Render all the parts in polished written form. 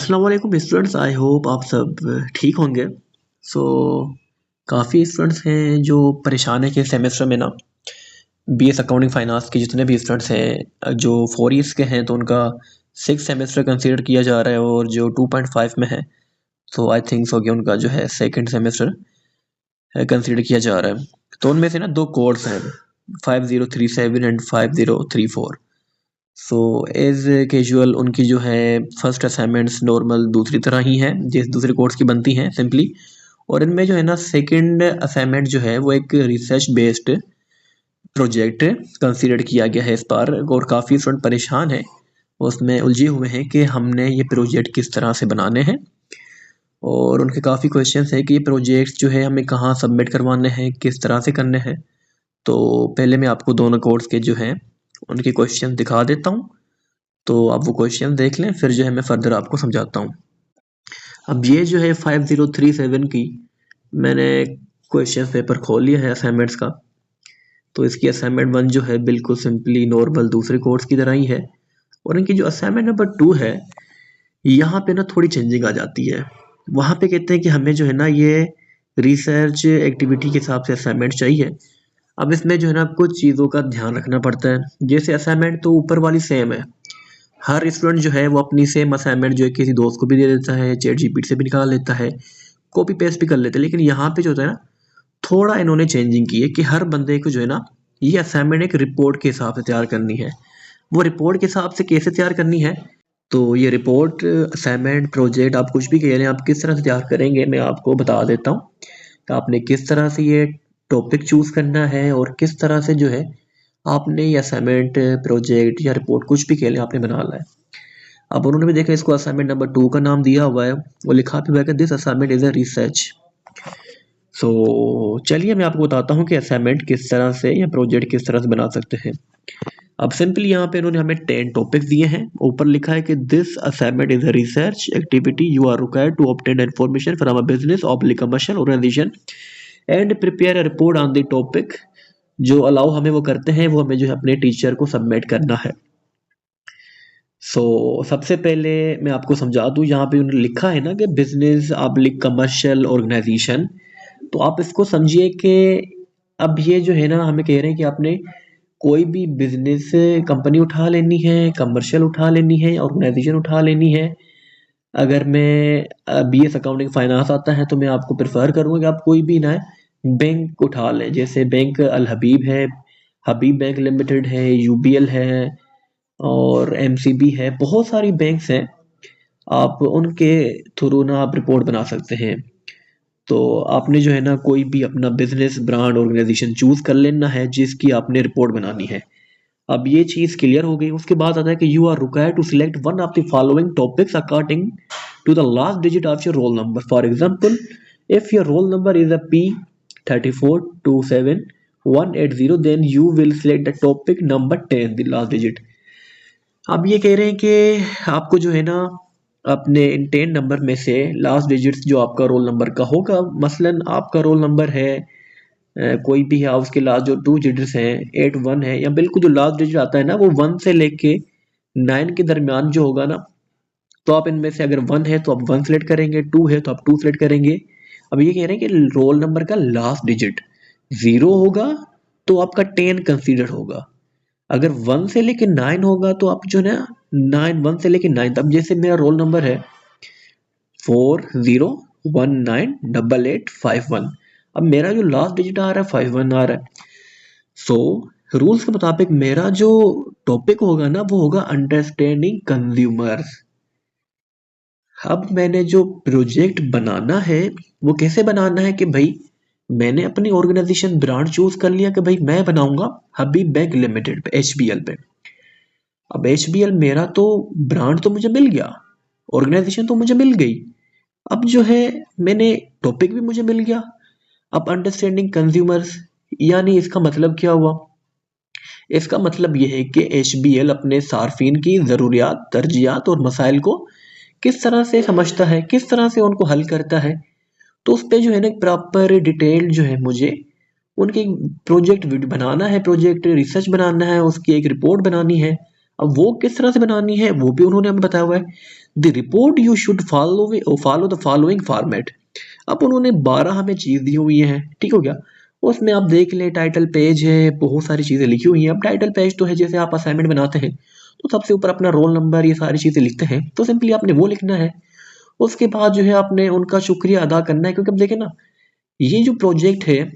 अस्सलाम वालेकुम students. I hope आप सब ठीक होंगे। सो काफ़ी स्टूडेंट्स हैं जो परेशान है कि सेमेस्टर में ना बीएस अकाउंटिंग फाइनेंस के जितने भी स्टूडेंट्स हैं जो 4 ईयर्स के हैं तो उनका 6 सेमेस्टर कंसीडर किया जा रहा है, और जो 2.5 में है तो आई थिंक सो कि उनका जो है सेकंड सेमेस्टर कंसीडर किया जा रहा है। तो उनमें से ना दो कोर्स हैं, 5037 एंड 5034। सो एज कैजुअल उनकी जो है फर्स्ट असाइनमेंट्स नॉर्मल दूसरी तरह ही हैं जिस दूसरे कोर्स की बनती हैं सिंपली। और इनमें जो है ना सेकंड असाइनमेंट जो है वो एक रिसर्च बेस्ड प्रोजेक्ट कंसीडर किया गया है इस बार, और काफ़ी स्टूडेंट परेशान हैं, उसमें उलझे हुए हैं कि हमने ये प्रोजेक्ट किस तरह से बनाने हैं। और उनके काफ़ी क्वेश्चंस हैं कि ये प्रोजेक्ट जो है हमें कहाँ सबमिट करवाने हैं, किस तरह से करने हैं। तो पहले मैं आपको दोनों कोर्स के जो हैं उनके क्वेश्चन दिखा देता हूँ, तो आप वो क्वेश्चन देख लें, फिर जो है मैं फर्दर आपको समझाता हूँ। अब ये जो है 5037 की मैंने क्वेश्चन पेपर खोल लिया है असाइनमेंट्स का। तो इसकी असाइनमेंट 1 जो है बिल्कुल सिंपली नॉर्मल दूसरे कोर्स की तरह ही है, और इनकी जो असाइनमेंट नंबर 2 है यहाँ पे ना थोड़ी चेंजिंग आ जाती है। वहाँ पे कहते हैं कि हमें जो है ना ये रिसर्च एक्टिविटी के हिसाब से असाइनमेंट चाहिए। अब इसमें जो है ना कुछ चीज़ों का ध्यान रखना पड़ता है। जैसे असाइनमेंट तो ऊपर वाली सेम है, हर स्टूडेंट जो है वो अपनी सेम असाइनमेंट जो है किसी दोस्त को भी दे देता है, चैट जीपीटी से भी निकाल लेता है, कॉपी पेस्ट भी कर लेते हैं। लेकिन यहाँ पे जो होता है ना थोड़ा इन्होंने चेंजिंग की है कि हर बंदे को जो है ना ये असाइनमेंट एक रिपोर्ट के हिसाब से तैयार करनी है। वो रिपोर्ट के हिसाब से कैसे तैयार करनी है, तो ये रिपोर्ट असाइनमेंट प्रोजेक्ट आप कुछ भी कह रहे हैं, आप किस तरह से तैयार करेंगे मैं आपको बता देता हूँ। तो आपने किस तरह से ये टॉपिक चूज करना है और किस तरह से जो है आपने ये असाइनमेंट प्रोजेक्ट या रिपोर्ट कुछ भी कह लें आपने बनाना है। अब उन्होंने भी देखा इसको असाइनमेंट नंबर 2 का नाम दिया हुआ है, वो लिखा भी हुआ है कि this assignment is a research. So चलिए मैं आपको बताता हूँ कि असाइनमेंट किस तरह से या प्रोजेक्ट किस तरह से बना सकते हैं। अब सिंपली यहाँ पे इन्होंने हमें 10 टॉपिक्स दिए हैं। ऊपर लिखा है कि this assignment is a research activity, you are required to obtain information from a business oblique commercial organisation and prepare a report on the topic. जो अलाउ हमें वो करते हैं, वो हमें जो है अपने टीचर को सबमिट करना है। सबसे पहले मैं आपको समझा दूं, यहाँ पे उन्होंने लिखा है ना कि बिजनेस ऑब्लिक कमर्शियल ऑर्गेनाइजेशन, तो आप इसको समझिए कि अब ये जो है ना हमें कह रहे हैं कि आपने कोई भी बिजनेस कंपनी उठा लेनी है, कमर्शियल उठा लेनी है, ऑर्गेनाइजेशन उठा लेनी है। अगर मैं बीएस अकाउंटिंग फाइनेंस आता है तो मैं आपको प्रेफर करूँगा कि आप कोई भी ना बैंक उठा लें। जैसे बैंक अल हबीब है, हबीब बैंक लिमिटेड है, यूबीएल है और एमसीबी है, बहुत सारी बैंक्स हैं। आप उनके थ्रू ना आप रिपोर्ट बना सकते हैं। तो आपने जो है ना कोई भी अपना बिजनेस ब्रांड ऑर्गेनाइजेशन चूज कर लेना है जिसकी आपने रिपोर्ट बनानी है। अब ये चीज क्लियर हो गई। उसके बाद आता है कि you are required to select one of the following topics according to the last digit of your roll number. For example, if your roll number is a P3427180, then you will select the topic number 10, the last digit. अब ये कह रहे हैं कि आपको जो है ना अपने इन 10 नंबर में से लास्ट डिजिट्स जो आपका रोल नंबर का होगा, मसलन आपका रोल नंबर है कोई भी है, उसके लास्ट जो 2 डिजिट्स हैं 81 है, या बिल्कुल जो लास्ट डिजिट आता है ना वो 1 से लेके 9 के दरमियान जो होगा ना, तो आप इनमें से अगर 1 है तो आप 1 सेलेक्ट करेंगे, 2 है तो आप 2 सेलेक्ट करेंगे। अब ये कह रहे हैं कि रोल नंबर का लास्ट डिजिट 0 होगा तो आपका 10 कंसीडर होगा। अगर 1 से लेके 9 होगा तो आप जो है ना 1 से लेके 9, अब जैसे मेरा रोल नंबर है 40198851, अब मेरा जो लास्ट डिजिट आ रहा है 51 आ रहा है। रूल्स के मुताबिक मेरा जो टॉपिक होगा ना वो होगा अंडरस्टैंडिंग कंज्यूमर्स। अब मैंने जो प्रोजेक्ट बनाना है वो कैसे बनाना है कि भाई मैंने अपनी ऑर्गेनाइजेशन ब्रांड चूज कर लिया कि भाई मैं बनाऊंगा हबीब बैंक लिमिटेड पे, एचबीएल पे। अब एचबीएल मेरा तो ब्रांड तो मुझे मिल गया, ऑर्गेनाइजेशन तो मुझे मिल गई, अब जो है मैंने टॉपिक भी मुझे मिल गया। अब अंडरस्टैंडिंग कंज्यूमर्स यानी इसका मतलब क्या हुआ? इसका मतलब यह है कि एचबीएल अपने सार्फिन की ज़रूरियात, तरजीहात और मसाइल को किस तरह से समझता है, किस तरह से उनको हल करता है। तो उस पे जो है ना प्रॉपर डिटेल जो है मुझे उनकी प्रोजेक्ट बनाना है, प्रोजेक्ट रिसर्च बनाना है, उसकी एक रिपोर्ट बनानी है। अब वो किस तरह से बनानी है वो भी उन्होंने हमें बताया हुआ है। The report you should follow the following format. अब उन्होंने 12 हमें चीज़ दी हुई है, ठीक हो गया। उसमें आप देख ले टाइटल पेज है, बहुत सारी चीज़ें लिखी हुई हैं। अब टाइटल पेज तो है जैसे आप असाइनमेंट बनाते हैं तो सबसे ऊपर अपना रोल नंबर ये सारी चीज़ें लिखते हैं, तो सिंपली आपने वो लिखना है। उसके बाद जो है आपने उनका शुक्रिया अदा करना है, क्योंकि अब देखें ना, ये जो प्रोजेक्ट है,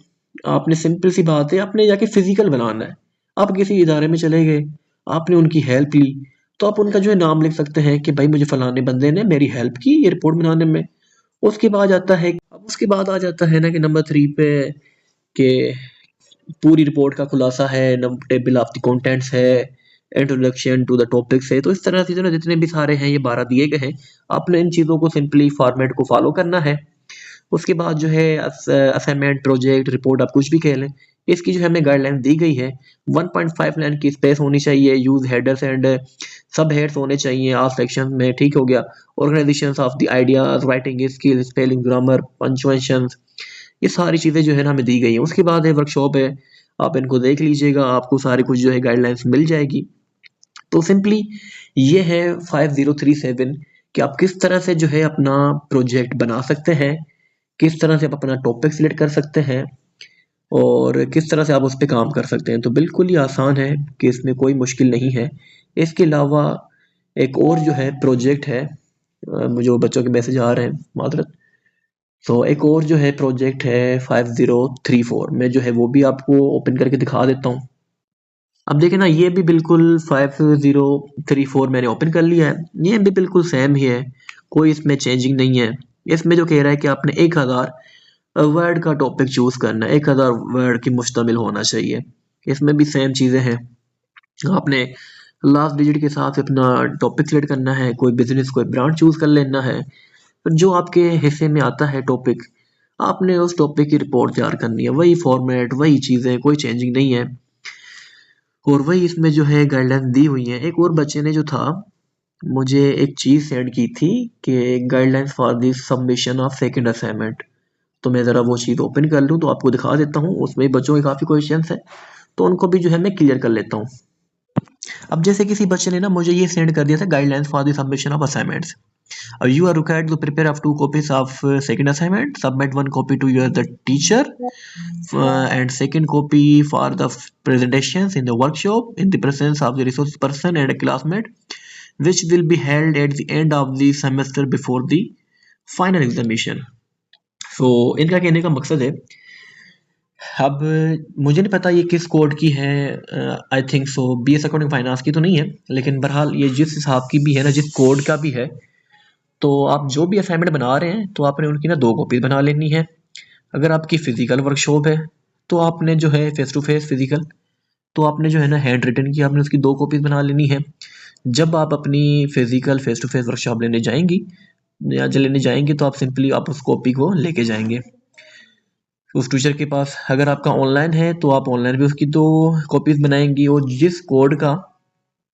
आपने सिंपल सी बात है, आपने जाके फिजिकल बनाना है। आप किसी इदारे में चले गए, आपने उनकी हेल्प ली, तो आप उनका जो है नाम लिख सकते हैं कि भाई मुझे फलाने बंदे ने मेरी हेल्प की ये रिपोर्ट बनाने में। उसके बाद आता है, अब उसके बाद आ जाता है ना कि नंबर 3 पे कि पूरी रिपोर्ट का खुलासा है, number table of the contents है, इंट्रोडक्शन टू द टॉपिक्स है। तो इस तरह से जो है जितने भी सारे हैं ये 12 दिए गए हैं, आपने इन चीज़ों को सिंपली फॉर्मेट को फॉलो करना है। उसके बाद जो है असाइनमेंट प्रोजेक्ट रिपोर्ट आप कुछ भी कह लें, इसकी जो है हमें गाइडलाइन दी गई है। 1.5 लाइन की स्पेस होनी चाहिए, use headers and sub heads होने चाहिए ऑल सेक्शन में, ठीक हो गया। Organisation of the ideas, writing skill, spelling, grammar, punctuation, ये सारी चीज़ें जो है ना हमें दी गई हैं। उसके बाद है वर्कशॉप है, आप इनको देख लीजिएगा, आपको सारी कुछ जो है गाइडलाइंस मिल जाएगी। तो सिंपली ये है 5037 कि आप किस तरह से जो है अपना प्रोजेक्ट बना सकते हैं, किस तरह से आप अपना टॉपिक सिलेक्ट कर सकते हैं और किस तरह से आप उस पर काम कर सकते हैं। तो बिल्कुल ही आसान है कि इसमें कोई मुश्किल नहीं है। इसके अलावा एक और जो है प्रोजेक्ट है, जो बच्चों के मैसेज आ रहे हैं, मादरत। तो एक और जो है प्रोजेक्ट है 5034, मैं जो है वो भी आपको ओपन करके दिखा देता हूँ। अब देखें ना, ये भी बिल्कुल 5034 मैंने ओपन कर लिया है, ये भी बिल्कुल सेम ही है, कोई इसमें चेंजिंग नहीं है। इसमें जो कह रहा है कि आपने 1000 वर्ड का टॉपिक चूज करना है, 1000 वर्ड की मुश्तमिल होना चाहिए। इसमें भी सेम चीज़ें हैं, आपने लास्ट डिजिट के साथ अपना टॉपिक सिलेक्ट करना है, कोई बिजनेस कोई ब्रांड चूज कर लेना है, जो आपके हिस्से में आता है टॉपिक, आपने उस टॉपिक की रिपोर्ट तैयार करनी है। वही फॉर्मेट, वही चीज़ें, कोई चेंजिंग नहीं है। और वही इसमें जो है गाइडलाइन दी हुई है। एक और बच्चे ने जो था मुझे एक चीज़ सेंड की थी कि guidelines for the submission of second assignment, तो मैं ज़रा वो चीज़ ओपन कर लूँ तो आपको दिखा देता हूँ। उसमें बच्चों के काफ़ी क्वेश्चंस हैं, तो उनको भी जो है मैं क्लियर कर लेता हूँ। अब जैसे किसी बच्चे ने ना मुझे ये सेंड कर दिया था, guidelines for the submission of assignments. You are required to prepare up 2 copies of second assignment. Submit 1 copy to your the teacher and second copy for the presentations in the workshop in the presence of the resource person and a classmate, which will be held at the end of the semester before the final examination. So इनका कहने का मकसद है, अब मुझे नहीं पता ये किस कोड की है, I think so BS accounting finance की तो नहीं है, लेकिन बहरहाल ये जिस हिसाब की भी है ना, जिस कोड का भी है, तो आप जो भी असाइनमेंट बना रहे हैं तो आपने उनकी ना 2 कॉपीज बना लेनी है। अगर आपकी फिजिकल वर्कशॉप है तो आपने जो है फेस टू फेस फिजिकल, तो आपने जो है ना हैंड रिटन की आपने उसकी 2 कॉपीज बना लेनी है। जब आप अपनी physical face to face workshop लेने जाएंगी या जो लेने जाएंगे तो आप सिंपली आप उस कॉपी को लेके जाएंगे उस टीचर के पास। अगर आपका ऑनलाइन है तो आप ऑनलाइन भी उसकी 2 कॉपीज बनाएंगी, और जिस कोड का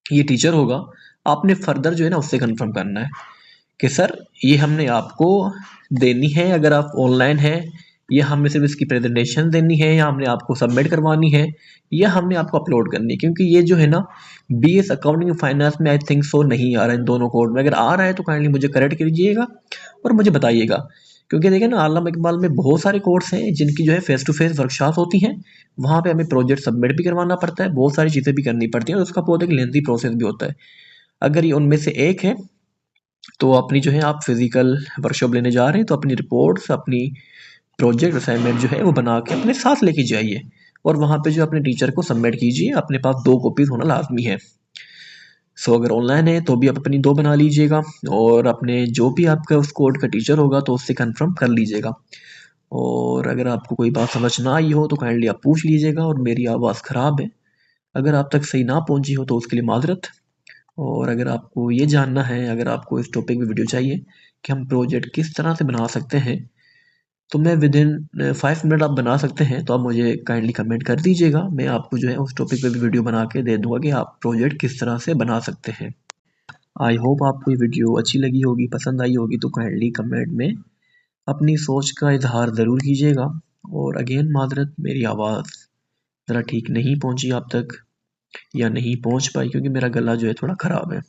ये टीचर होगा आपने फर्दर जो है ना उससे कंफर्म करना है कि सर ये हमने आपको देनी है, अगर आप ऑनलाइन है, या हमें सिर्फ इसकी प्रेजेंटेशन देनी है, या हमने आपको सबमिट करवानी है, या हमने आपको अपलोड करनी है। क्योंकि ये जो है ना बीएस अकाउंटिंग फाइनेंस में आई थिंक सो नहीं आ रहा है इन दोनों कोड में। अगर आ रहा है तो काइंडली मुझे करेक्ट कीजिएगा और मुझे बताइएगा, क्योंकि देखिए ना आलम इकबाल में बहुत सारे कोर्स हैं जिनकी जो है फेस टू फेस वर्कशॉप होती हैं, वहाँ पे हमें प्रोजेक्ट सबमिट भी करवाना पड़ता है, बहुत सारी चीज़ें भी करनी पड़ती हैं, और उसका बहुत एक लेंथी प्रोसेस भी होता है। अगर ये उनमें से एक है तो अपनी जो है आप फिजिकल वर्कशॉप लेने जा रहे हैं तो अपनी रिपोर्ट्स, अपनी प्रोजेक्ट असाइनमेंट जो है वो बना के अपने साथ लेके जाइए, और वहाँ पे जो अपने टीचर को सबमिट कीजिए। अपने पास 2 कॉपीज होना लाजमी है। सो अगर ऑनलाइन है तो भी आप अपनी 2 बना लीजिएगा, और अपने जो भी आपका उस कोड का टीचर होगा तो उससे कंफर्म कर लीजिएगा। और अगर आपको कोई बात समझ ना आई हो तो काइंडली आप पूछ लीजिएगा। और मेरी आवाज़ ख़राब है, अगर आप तक सही ना पहुंची हो तो उसके लिए माजरत। और अगर आपको ये जानना है, अगर आपको इस टॉपिक में वीडियो चाहिए कि हम प्रोजेक्ट किस तरह से बना सकते हैं, तो मैं विद इन 5 मिनट आप बना सकते हैं, तो आप मुझे काइंडली कमेंट कर दीजिएगा, मैं आपको जो है उस टॉपिक पे भी वीडियो बना के दे दूंगा कि आप प्रोजेक्ट किस तरह से बना सकते हैं। आई होप आपको ये वीडियो अच्छी लगी होगी, पसंद आई होगी, तो काइंडली कमेंट में अपनी सोच का इजहार ज़रूर कीजिएगा। और अगेन माजरत, मेरी आवाज़ ज़रा ठीक नहीं पहुंची आप तक, या नहीं पहुंच पाई, क्योंकि मेरा गला जो है थोड़ा ख़राब है।